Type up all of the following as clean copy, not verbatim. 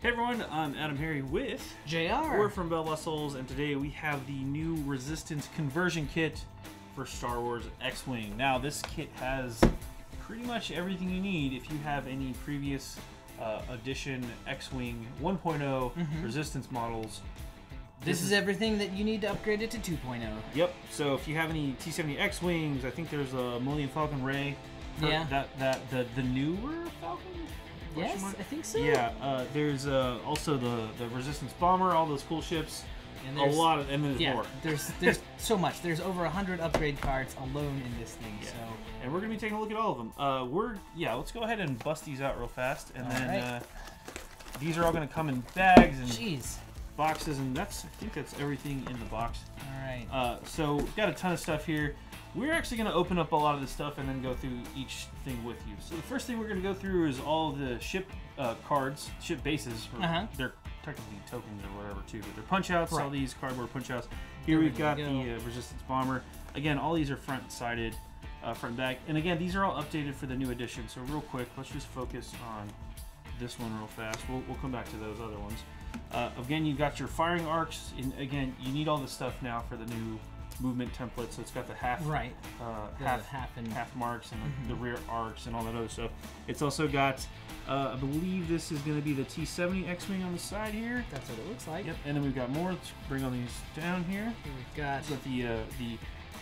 Hey everyone, I'm AdamHarry with JayArr. We're from BoLS, and today we have the new Resistance conversion kit for Star Wars X-Wing. Now this kit has pretty much everything you need if you have any previous edition X-Wing 1.0 Resistance models. This is everything that you need to upgrade it to 2.0. Yep, so if you have any T-70 X-Wings, I think there's a Millennium Falcon Ray. Yeah. The newer Falcon? Yes, I think so. Yeah, there's also the Resistance Bomber, all those cool ships. And there's more. There's so much. There's over 100 upgrade cards alone in this thing. Yeah. So, and we're gonna be taking a look at all of them. Let's go ahead and bust these out real fast, and then these are all gonna come in bags and boxes, and I think that's everything in the box. All right. So we've got a ton of stuff here. We're actually going to open up a lot of this stuff and then go through each thing with you. So the first thing we're going to go through is all of the ship cards, ship bases. They're technically tokens or whatever too, but they're punch outs. All these cardboard punch outs. Here we've got the Resistance Bomber. Again, all these are front-sided, front and back. And again, these are all updated for the new edition. So real quick, let's just focus on this one real fast. We'll come back to those other ones. Again, you've got your firing arcs. And again, you need all this stuff now for the new movement template, so it's got the half marks and the rear arcs and all that other stuff. It's also got, I believe this is going to be the T-70 X-Wing on the side here. That's what it looks like. Yep, and then we've got more. Let's bring all these down here. We've got the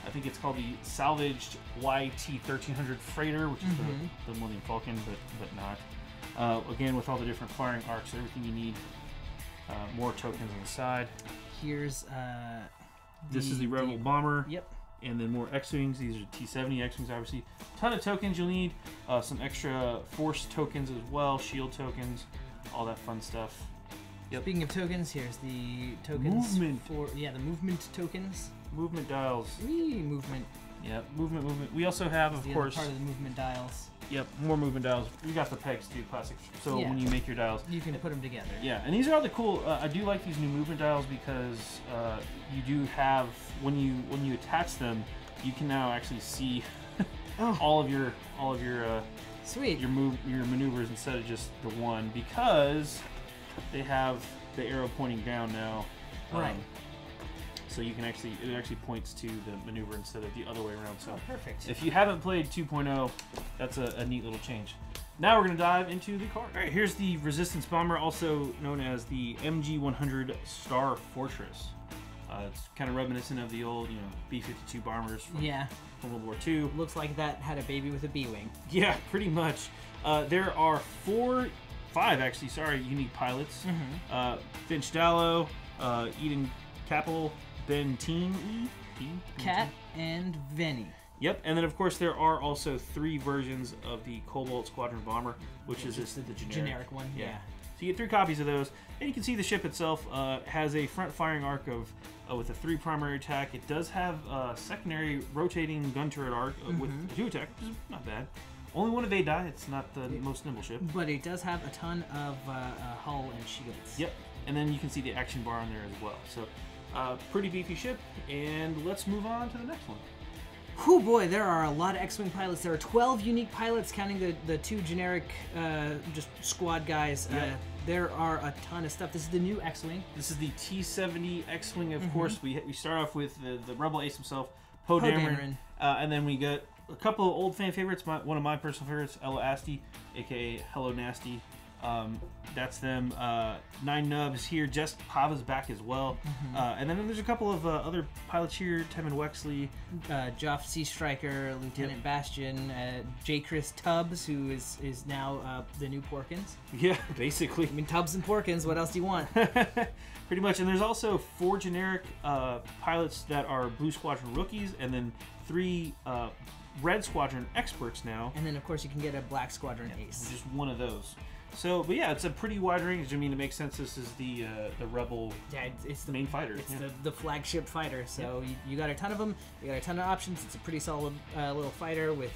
I think it's called the salvaged YT-1300 freighter, which is the Millennium Falcon, but not. Again, with all the different firing arcs, everything you need. More tokens on the side. Here's this is the Rebel Bomber. Yep. And then more X-Wings. These are T-70 X-Wings, obviously. Ton of tokens you'll need. Some extra Force tokens as well. Shield tokens. All that fun stuff. Yep. Speaking of tokens, here's the tokens movement. the movement tokens. Movement dials. Movement. Yep, movement. We also have, of course, part of the movement dials. Yep, more movement dials. We got the pegs too, plastic. So when you make your dials, you can put them together. Yeah, and these are all the cool. I do like these new movement dials because you do have when you attach them, you can now actually see all of your your maneuvers instead of just the one, because they have the arrow pointing down now. Right. So you can it actually points to the maneuver instead of the other way around. So perfect. If you haven't played 2.0, that's a neat little change. Now we're going to dive into the card. All right, here's the Resistance Bomber, also known as the MG-100 Star Fortress. It's kind of reminiscent of the old, B-52 bombers from World War II. Looks like that had a baby with a B-wing. Yeah, pretty much. There are five unique pilots. Finch Dallow, Eden Capel, Ben Cat, and Venny. Yep, and then of course there are also 3 versions of the Cobalt Squadron Bomber, which is just the generic one. Yeah. So you get 3 copies of those, and you can see the ship itself has a front firing arc of with a 3 primary attack. It does have a secondary rotating gun turret arc with a 2 attack, which is not bad. Only one evade die. It's not the most nimble ship, but it does have a ton of hull and shields. Yep, and then you can see the action bar on there as well. So. Pretty beefy ship, and let's move on to the next one. Oh boy, there are a lot of X-Wing pilots. There are 12 unique pilots, counting the 2 generic just squad guys. There are a ton of stuff. This is the new X-Wing. This is the T-70 X-Wing, of course. We start off with the Rebel Ace himself, Poe Dameron. And then we got a couple of old fan favorites. One of my personal favorites, Ella Asti, a.k.a. Hello Nasty. That's them. 9 Nubs here. Just Pava's back as well. And then there's a couple of other pilots here. Temin Wexley, Joff Sea Striker, Lieutenant Bastion, J. Chris Tubbs, who is now the new Porkins. Yeah, basically. I mean, Tubbs and Porkins. What else do you want? Pretty much. And there's also 4 generic pilots that are Blue Squadron rookies, and then 3 Red Squadron experts now. And then, of course, you can get a Black Squadron ace. Just one of those. So, but yeah, it's a pretty wide range. I mean, it makes sense. This is the Rebel. Yeah, it's the main fighter. It's the flagship fighter. So you got a ton of them. You got a ton of options. It's a pretty solid little fighter with.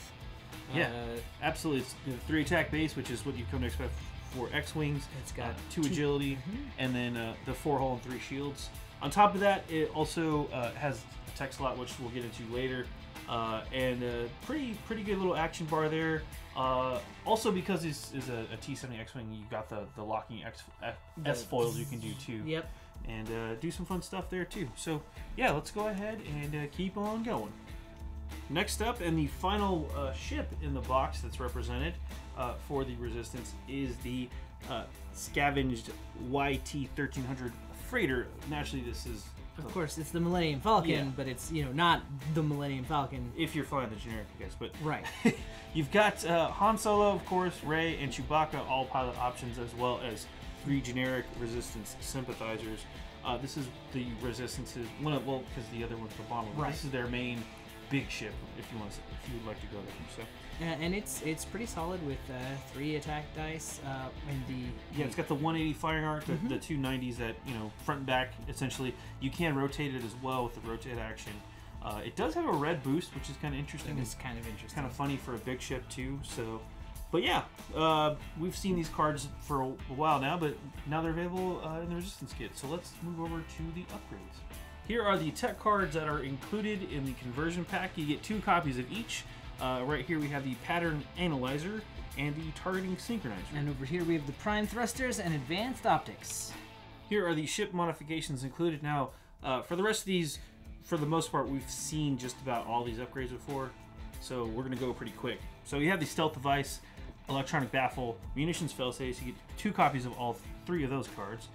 Absolutely. It's the 3 attack base, which is what you come to expect for X-wings. It's got 2 agility, and then the 4 hull and 3 shields. On top of that, it also has a tech slot, which we'll get into later. And a pretty good little action bar there. Also, because this is a T-70 X-Wing, you got the locking S foils you can do too. Yep. And do some fun stuff there too. So yeah, let's go ahead and keep on going. Next up, and the final ship in the box that's represented for the Resistance is the Scavenged YT-1300 freighter. Naturally, this is... Of course, it's the Millennium Falcon, yeah. but it's, you know, not the Millennium Falcon. If you're flying the generic, I guess. But right. You've got Han Solo, of course, Rey, and Chewbacca, all pilot options, as well as 3 generic Resistance sympathizers. This is the Resistance's one of, well, because the other one's the bomber. Right. This is their main big ship, if you would like to go there. So. And it's pretty solid with 3 attack dice and the... Yeah, it's got the 180 firing arc, the 290s that, you know, front and back, essentially. You can rotate it as well with the rotate action. It does have a red boost, which is kind of interesting. It's kind of interesting. Kind of funny for a big ship, too. So, but yeah, we've seen these cards for a while now, but now they're available in the Resistance kit. So let's move over to the upgrades. Here are the tech cards that are included in the conversion pack. You get 2 copies of each. Right here we have the Pattern Analyzer and the Targeting Synchronizer. And over here we have the Prime Thrusters and Advanced Optics. Here are the ship modifications included. Now, for the rest of these, for the most part, we've seen just about all these upgrades before, so we're going to go pretty quick. So you have the Stealth Device, Electronic Baffle, Munitions Failsafes. You get 2 copies of all 3 of those cards.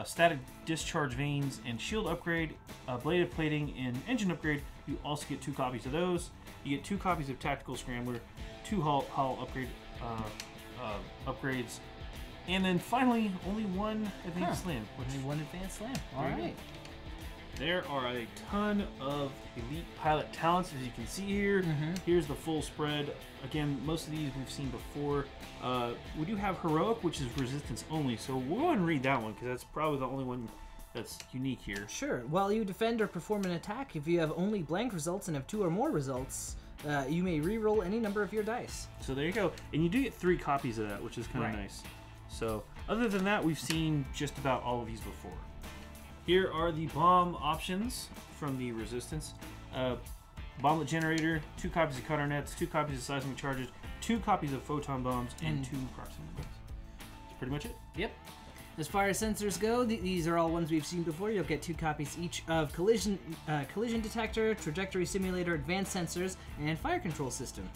Static Discharge Vanes and Shield Upgrade, Bladed Plating and Engine Upgrade. You also get 2 copies of those. You get 2 copies of Tactical Scrambler, 2 hull upgrade upgrades, and then finally only 1 Advanced Slam. Only 1 Advanced Slam. All right. There are a ton of elite pilot talents, as you can see here. Here's the full spread. Again, most of these we've seen before. We do have Heroic, which is Resistance only, so we'll go ahead and read that one, because that's probably the only one that's unique here. Sure. While you defend or perform an attack, if you have only blank results and have 2 or more results, you may re-roll any number of your dice. So there you go. And you do get 3 copies of that, which is kind of nice. So other than that, we've seen just about all of these before. Here are the bomb options from the Resistance. Bomblet Generator, 2 copies of Cutter Nets, 2 copies of Seismic Charges, 2 copies of Photon Bombs, and 2 Proximity Bombs. That's pretty much it. Yep. As far as sensors go, these are all ones we've seen before. You'll get 2 copies each of Collision Detector, Trajectory Simulator, Advanced Sensors, and Fire Control System.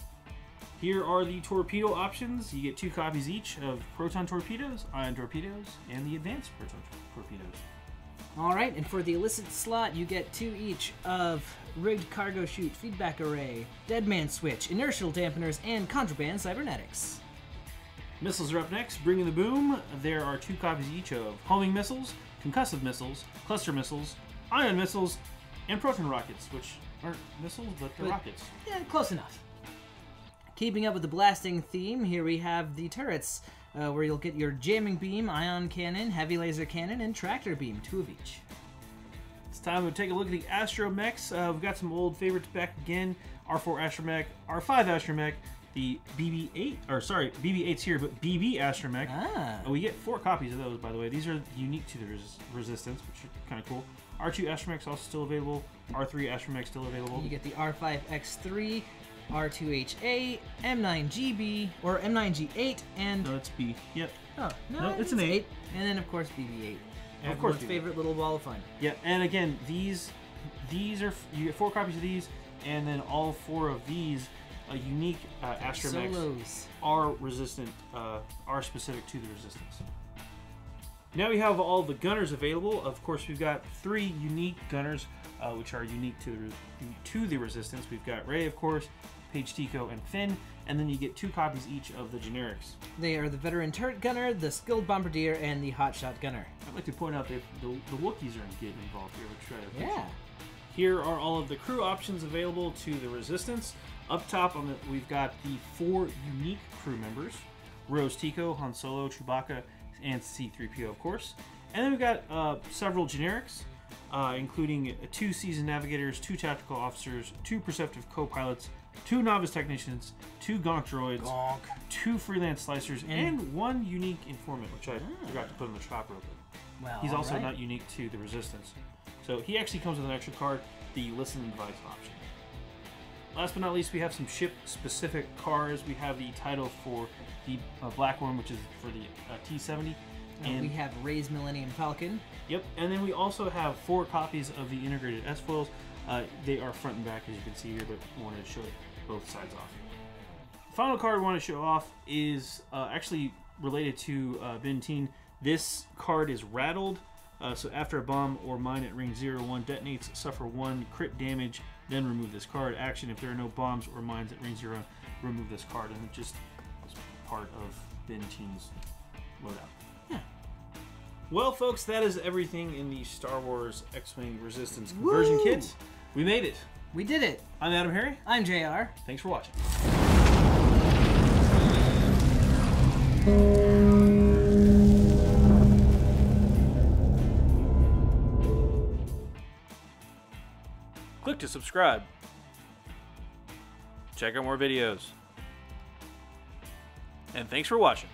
Here are the torpedo options. You get 2 copies each of Proton Torpedoes, Ion Torpedoes, and the Advanced Proton Torpedoes. Alright, and for the illicit slot, you get 2 each of Rigged Cargo Chute, Feedback Array, Deadman Switch, Inertial Dampeners, and Contraband Cybernetics. Missiles are up next. Bringing the boom, there are 2 copies each of Homing Missiles, Concussive Missiles, Cluster Missiles, Ion Missiles, and Proton Rockets, which aren't missiles, but they're rockets. Yeah, close enough. Keeping up with the blasting theme, here we have the turrets, where you'll get your Jamming Beam, Ion Cannon, Heavy Laser Cannon, and Tractor Beam, 2 of each. It's time to take a look at the Astromechs. We've got some old favorites back again. R4 Astromech, R5 Astromech, the BB-8, or sorry, BB-8's here, but BB Astromech. We get 4 copies of those, by the way. These are unique to the Resistance, which are kind of cool. R2 Astromech's also still available. R3 Astromech still available. You get the R5X3, R2HA, M9GB, or M9G8, and... No, it's B. Yep. Oh, no, it's an 8. And then, of course, BB-8. And of course, favorite little ball of fun. Yeah, and again, these are, you get 4 copies of these, and then all 4 of these unique Astromechs are resistant, are specific to the Resistance. Now we have all the gunners available. Of course, we've got 3 unique gunners, which are unique to the Resistance. We've got Rey, of course, Paige Tico, and Finn, and then you get 2 copies each of the generics. They are the Veteran Turret Gunner, the Skilled Bombardier, and the Hotshot Gunner. I'd like to point out that the Wookiees are getting involved here, which I yeah. Here are all of the crew options available to the Resistance. Up top, we've got the 4 unique crew members: Rose Tico, Han Solo, Chewbacca, and C-3PO, of course. And then we've got several generics, including 2 seasoned navigators, 2 tactical officers, 2 perceptive co-pilots, 2 novice technicians, 2 gonk droids, 2 freelance slicers, and 1 unique informant, which I forgot to put in the chopper. Well, he's also not unique to the Resistance. So he actually comes with an extra card, the Listen and Advise option. last but not least, we have some ship-specific cars. We have the title for the black one, which is for the T-70. And we have Ray's Millennium Falcon. Yep, and then we also have 4 copies of the integrated S-foils. They are front and back, as you can see here, but we wanted to show both sides off. The final card we want to show off is actually related to Bentine. This card is rattled, so after a bomb or mine at ring 0-1 detonates, suffer 1 crit damage, then remove this card. Action: if there are no bombs or mines at ring 0, remove this card, and it just is part of Bentine's loadout. Yeah. Well, folks, that is everything in the Star Wars X-Wing Resistance conversion kit. We made it. We did it. I'm AdamHarry. I'm JayArr. Thanks for watching. Click to subscribe. Check out more videos. And thanks for watching.